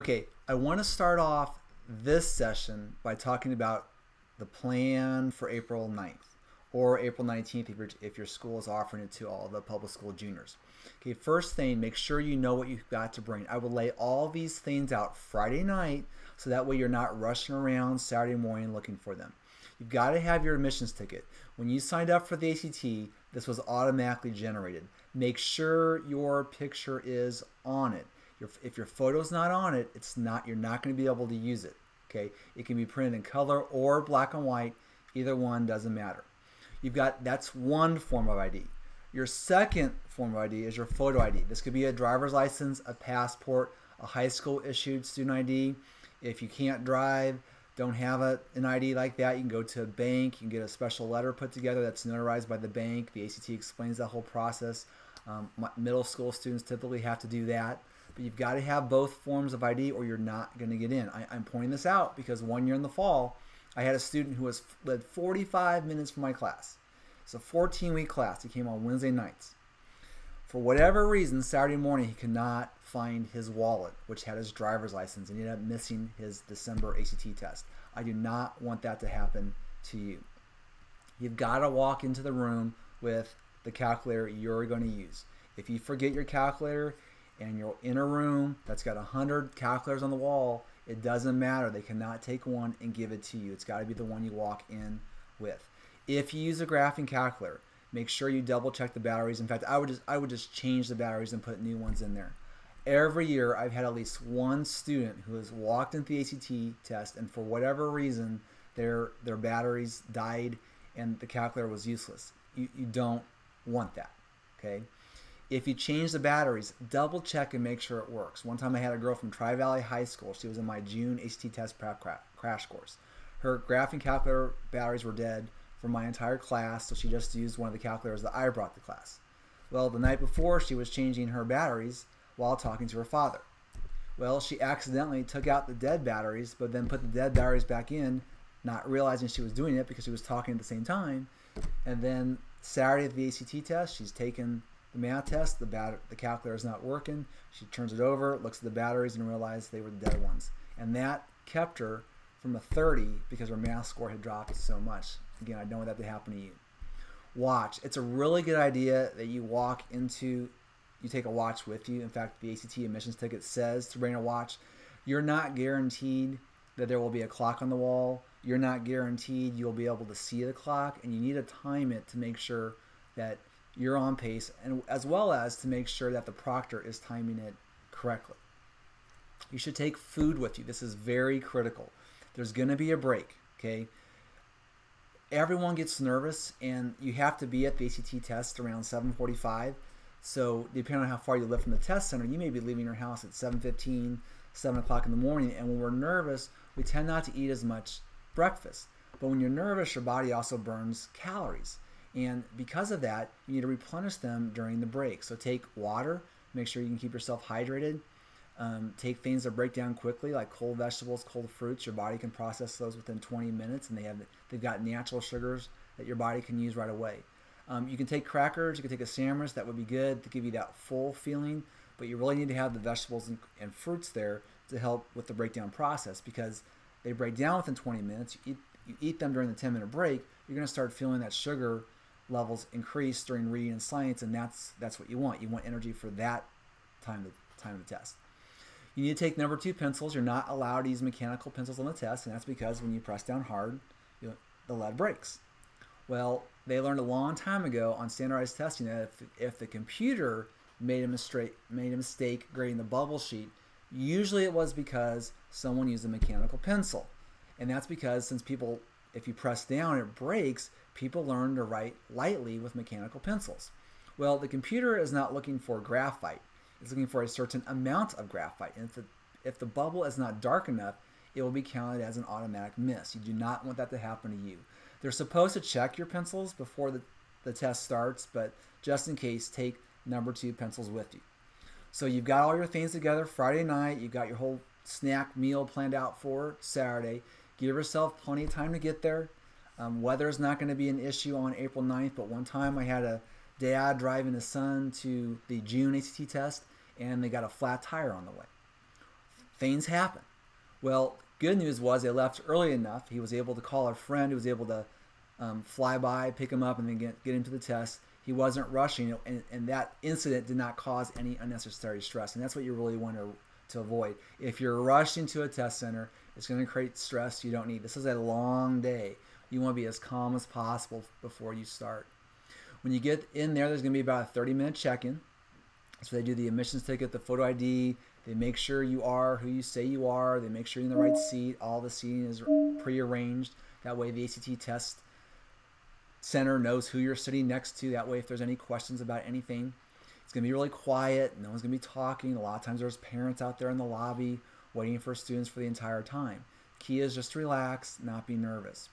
Okay, I want to start off this session by talking about the plan for April 9th or April 19th if your school is offering it to all the public school juniors. Okay, first thing, make sure you know what you've got to bring. I will lay all these things out Friday night so that way you're not rushing around Saturday morning looking for them. You've got to have your admissions ticket. When you signed up for the ACT, this was automatically generated. Make sure your picture is on it. If your photo's not on it, you're not going to be able to use it. Okay, it can be printed in color or black and white. Either one doesn't matter. That's one form of ID. Your second form of ID is your photo ID. This could be a driver's license, a passport, a high school issued student ID. If you can't drive, don't have an ID like that, you can go to a bank. You can get a special letter put together that's notarized by the bank. The ACT explains that whole process. Middle school students typically have to do that. But you've got to have both forms of ID or you're not going to get in. I'm pointing this out because one year in the fall, I had a student who led 45 minutes from my class. It's a 14-week class. He came on Wednesday nights. For whatever reason, Saturday morning, he could not find his wallet, which had his driver's license, and he ended up missing his December ACT test. I do not want that to happen to you. You've got to walk into the room with the calculator you're going to use. If you forget your calculator, and you're in a room that's got 100 calculators on the wall, it doesn't matter. They cannot take one and give it to you. It's got to be the one you walk in with. If you use a graphing calculator, make sure you double check the batteries. In fact, I would just change the batteries and put new ones in there. Every year, I've had at least one student who has walked into the ACT test, and for whatever reason, their batteries died and the calculator was useless. You don't want that, okay? If you change the batteries, double check and make sure it works. One time I had a girl from Tri-Valley High School. She was in my June ACT test prep crash course. Her graphing calculator batteries were dead for my entire class, so she just used one of the calculators that I brought to class. Well, the night before, she was changing her batteries while talking to her father. Well, she accidentally took out the dead batteries, but then put the dead batteries back in, not realizing she was doing it because she was talking at the same time. And then Saturday at the ACT test, she's taken the math test, the calculator is not working. She turns it over, looks at the batteries, and realized they were the dead ones. And that kept her from a 30 because her math score had dropped so much. Again, I don't want that to happen to you. Watch. It's a really good idea that you take a watch with you. In fact, the ACT admissions ticket says to bring a watch. You're not guaranteed that there will be a clock on the wall. You're not guaranteed you'll be able to see the clock, and you need to time it to make sure that you're on pace, and as well as to make sure that the proctor is timing it correctly. You should take food with you. This is very critical. There's going to be a break, okay? Everyone gets nervous, and you have to be at the ACT test around 7:45. So depending on how far you live from the test center, you may be leaving your house at 7:15, 7 o'clock in the morning. And when we're nervous, we tend not to eat as much breakfast. But when you're nervous, your body also burns calories. And because of that, you need to replenish them during the break. So take water, make sure you can keep yourself hydrated. Take things that break down quickly, like cold vegetables, cold fruits. Your body can process those within 20 minutes, and they've got natural sugars that your body can use right away. You can take crackers, you can take a sandwich. That would be good to give you that full feeling, but you really need to have the vegetables and fruits there to help with the breakdown process, because they break down within 20 minutes. You eat them during the 10-minute break, you're going to start feeling that sugar levels increase during reading and science, and that's what you want. You want energy for that time of the test. You need to take number 2 pencils. You're not allowed to use mechanical pencils on the test, and that's because when you press down hard, the lead breaks. Well, they learned a long time ago on standardized testing that if the computer made a mistake grading the bubble sheet, usually it was because someone used a mechanical pencil. And that's because if you press down, it breaks. People learn to write lightly with mechanical pencils. Well, the computer is not looking for graphite. It's looking for a certain amount of graphite. And if the bubble is not dark enough, it will be counted as an automatic miss. You do not want that to happen to you. They're supposed to check your pencils before the test starts, but just in case, take number 2 pencils with you. So you've got all your things together Friday night. You've got your whole snack meal planned out for Saturday. Give yourself plenty of time to get there. Weather is not going to be an issue on April 9th, but one time I had a dad driving his son to the June ACT test, and they got a flat tire on the way. Things happen. Well, good news was they left early enough. He was able to call a friend who was able to fly by, pick him up, and then get into the test. He wasn't rushing, and that incident did not cause any unnecessary stress. And that's what you really want to avoid. If you're rushing to a test center, it's going to create stress you don't need. This is a long day. You want to be as calm as possible before you start. When you get in there, there's going to be about a 30-minute check-in. So they do the admissions ticket, the photo ID. They make sure you are who you say you are. They make sure you're in the right seat. All the seating is prearranged. That way the ACT test center knows who you're sitting next to. That way if there's any questions about anything, it's going to be really quiet. No one's going to be talking. A lot of times there's parents out there in the lobby waiting for students for the entire time. Key is just to relax, not be nervous.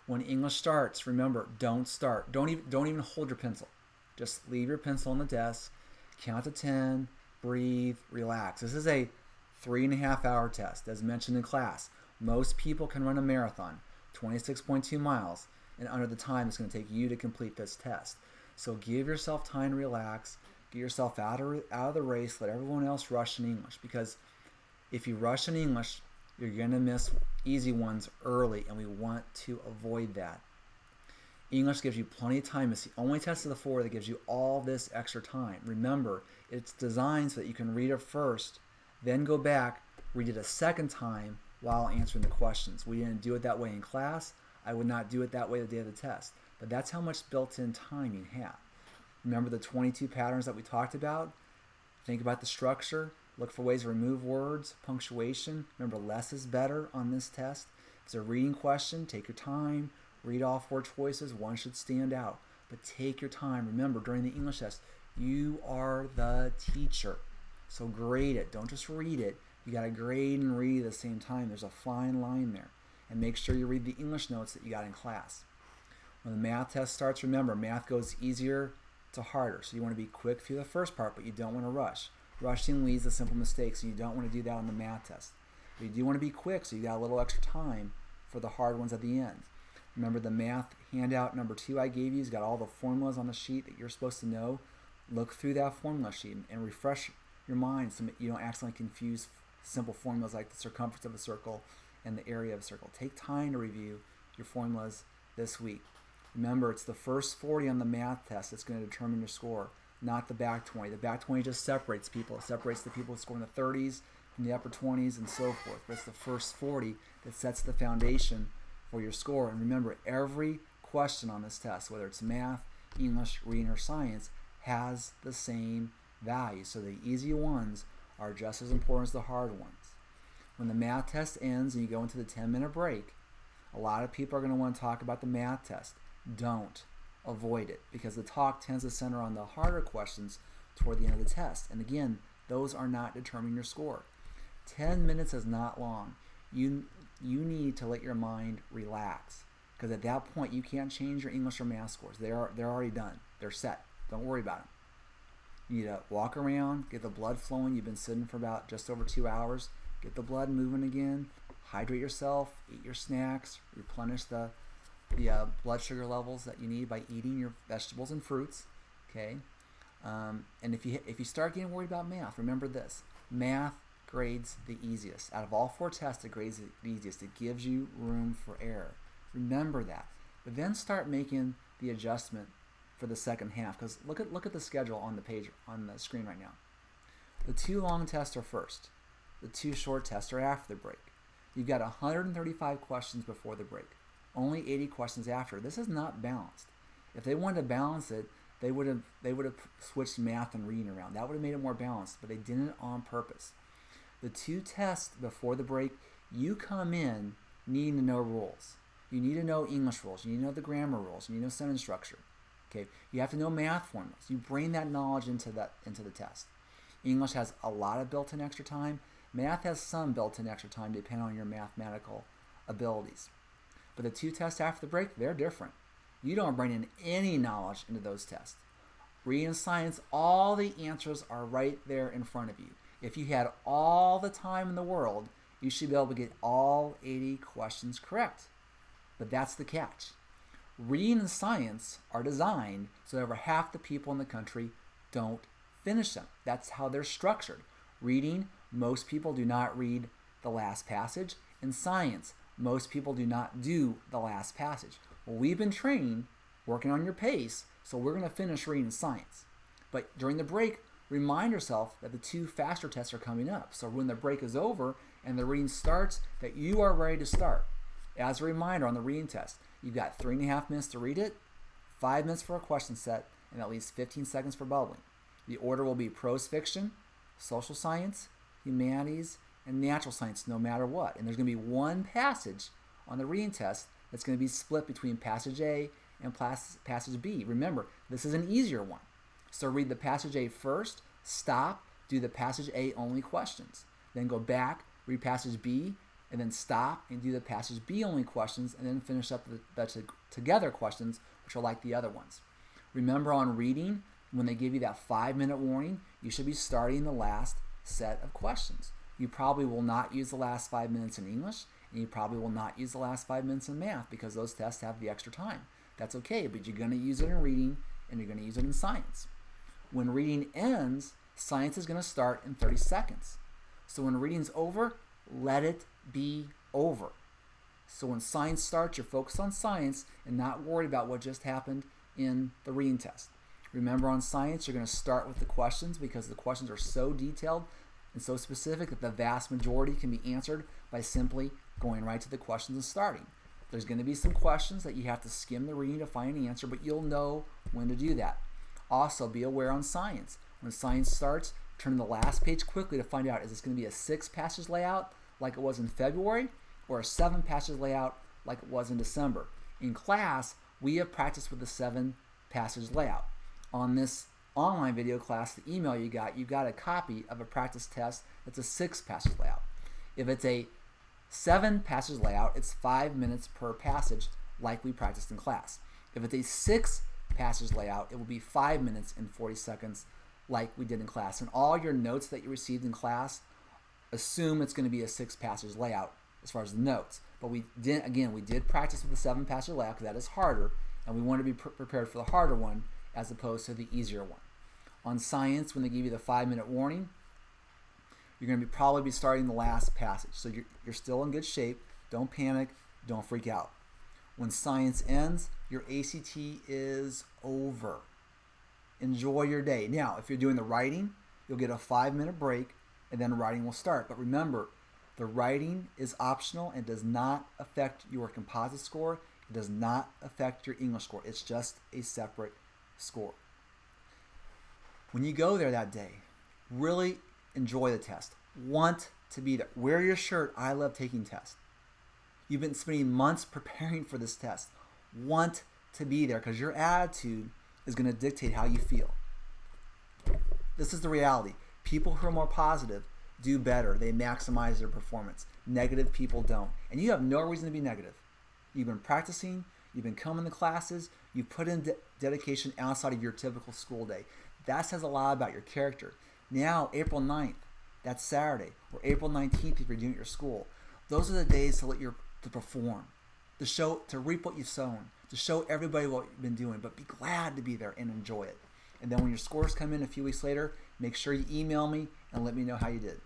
When English starts, remember, don't start. Don't even hold your pencil. Just leave your pencil on the desk. Count to 10, breathe, relax. This is a 3.5-hour test. As mentioned in class, most people can run a marathon, 26.2 miles, and under the time it's going to take you to complete this test. So give yourself time to relax. Get yourself out of the race. Let everyone else rush in English, because if you rush in English, you're going to miss easy ones early, and we want to avoid that. English gives you plenty of time. It's the only test of the 4 that gives you all this extra time. Remember, it's designed so that you can read it first, then go back, read it a second time while answering the questions. We didn't do it that way in class. I would not do it that way the day of the test. But that's how much built-in time you have. Remember the 22 patterns that we talked about? Think about the structure. Look for ways to remove words, punctuation. Remember, less is better on this test. If it's a reading question, take your time. Read all 4 choices. One should stand out. But take your time. Remember, during the English test, you are the teacher. So grade it. Don't just read it. You got to grade and read at the same time. There's a fine line there. And make sure you read the English notes that you got in class. When the math test starts, remember, math goes easier to harder. So you want to be quick through the first part, but you don't want to rush. Rushing leads to simple mistakes, and you don't want to do that on the math test. But you do want to be quick, so you got a little extra time for the hard ones at the end. Remember the math handout number 2 I gave you has got all the formulas on the sheet that you're supposed to know. Look through that formula sheet and refresh your mind so you don't accidentally confuse simple formulas like the circumference of a circle and the area of a circle. Take time to review your formulas this week. Remember, it's the first 40 on the math test that's going to determine your score, not the back 20. The back 20 just separates people. It separates the people who score in the 30s from the upper 20s and so forth. But it's the first 40 that sets the foundation for your score. And remember, every question on this test, whether it's math, English, reading, or science, has the same value. So the easy ones are just as important as the hard ones. When the math test ends and you go into the 10-minute break, a lot of people are going to want to talk about the math test. Don't. Avoid it, because the talk tends to center on the harder questions toward the end of the test. And again, those are not determining your score. 10 minutes is not long. You need to let your mind relax, because at that point you can't change your English or math scores. They're already done. They're set. Don't worry about them. You need to walk around, get the blood flowing. You've been sitting for about just over 2 hours. Get the blood moving again. Hydrate yourself. Eat your snacks. Replenish the blood sugar levels that you need by eating your vegetables and fruits. Okay. And if you start getting worried about math, remember this: math grades the easiest. Out of all 4 tests, it grades the easiest. It gives you room for error. Remember that. But then start making the adjustment for the second half, because look at the schedule on the page on the screen right now. The 2 long tests are first. The 2 short tests are after the break. You've got 135 questions before the break. Only 80 questions after. This is not balanced. If they wanted to balance it, they would have switched math and reading around. That would have made it more balanced, but they didn't on purpose. The 2 tests before the break, you come in needing to know rules. You need to know English rules. You need to know the grammar rules. You need to know sentence structure. Okay, you have to know math formulas. You bring that knowledge into the test. English has a lot of built-in extra time. Math has some built-in extra time depending on your mathematical abilities. But the 2 tests after the break, they're different. You don't bring in any knowledge into those tests. Reading and science, all the answers are right there in front of you. If you had all the time in the world, you should be able to get all 80 questions correct. But that's the catch. Reading and science are designed so that over half the people in the country don't finish them. That's how they're structured. Reading most people do not read the last passage. In science, most people do not do the last passage. Well, we've been trained, working on your pace, so we're going to finish reading science. But during the break, remind yourself that the 2 faster tests are coming up. So when the break is over and the reading starts, that you are ready to start. As a reminder on the reading test, you've got 3.5 minutes to read it, 5 minutes for a question set, and at least 15 seconds for bubbling. The order will be prose fiction, social science, humanities, and natural science, no matter what. And there's going to be one passage on the reading test that's going to be split between passage A and passage B. Remember, this is an easier one. So read the passage A first, stop, do the passage A only questions. Then go back, read passage B, and then stop and do the passage B only questions, and then finish up the together questions, which are like the other ones. Remember on reading, when they give you that 5-minute warning, you should be starting the last set of questions. You probably will not use the last 5 minutes in English, and you probably will not use the last 5 minutes in math because those tests have the extra time. That's okay, but you're going to use it in reading and you're going to use it in science. When reading ends, science is going to start in 30 seconds. So when reading's over, let it be over. So when science starts, you're focused on science and not worried about what just happened in the reading test. Remember on science, you're going to start with the questions because the questions are so detailed and so specific that the vast majority can be answered by simply going right to the questions and starting. There's going to be some questions that you have to skim the reading to find an answer, but you'll know when to do that. Also, be aware on science. When science starts, turn to the last page quickly to find out, is this going to be a 6-passage layout like it was in February or a 7-passage layout like it was in December? In class, we have practiced with the 7-passage layout. On this online video class, the email you got a copy of a practice test that's a 6-passage layout. If it's a 7-passage layout, it's 5 minutes per passage like we practiced in class. If it's a 6-passage layout, it will be 5 minutes and 40 seconds like we did in class. And all your notes that you received in class, assume it's going to be a 6-passage layout as far as the notes. But we did practice with the 7-passage layout because that is harder, and we want to be prepared for the harder one as opposed to the easier one. On science, when they give you the 5-minute warning, you're going to probably be starting the last passage. So you're still in good shape. Don't panic. Don't freak out. When science ends, your ACT is over. Enjoy your day. Now, if you're doing the writing, you'll get a 5-minute break, and then writing will start. But remember, the writing is optional and does not affect your composite score. It does not affect your English score. It's just a separate score. When you go there that day, really enjoy the test. Want to be there. Wear your shirt, I love taking tests. You've been spending months preparing for this test. Want to be there because your attitude is going to dictate how you feel. This is the reality. People who are more positive do better. They maximize their performance. Negative people don't. And you have no reason to be negative. You've been practicing. You've been coming to classes. You put in dedication outside of your typical school day. That says a lot about your character. Now, April 9th, that's Saturday, or April 19th if you're doing it at your school. Those are the days to perform, to reap what you've sown, to show everybody what you've been doing, but be glad to be there and enjoy it. And then when your scores come in a few weeks later, make sure you email me and let me know how you did.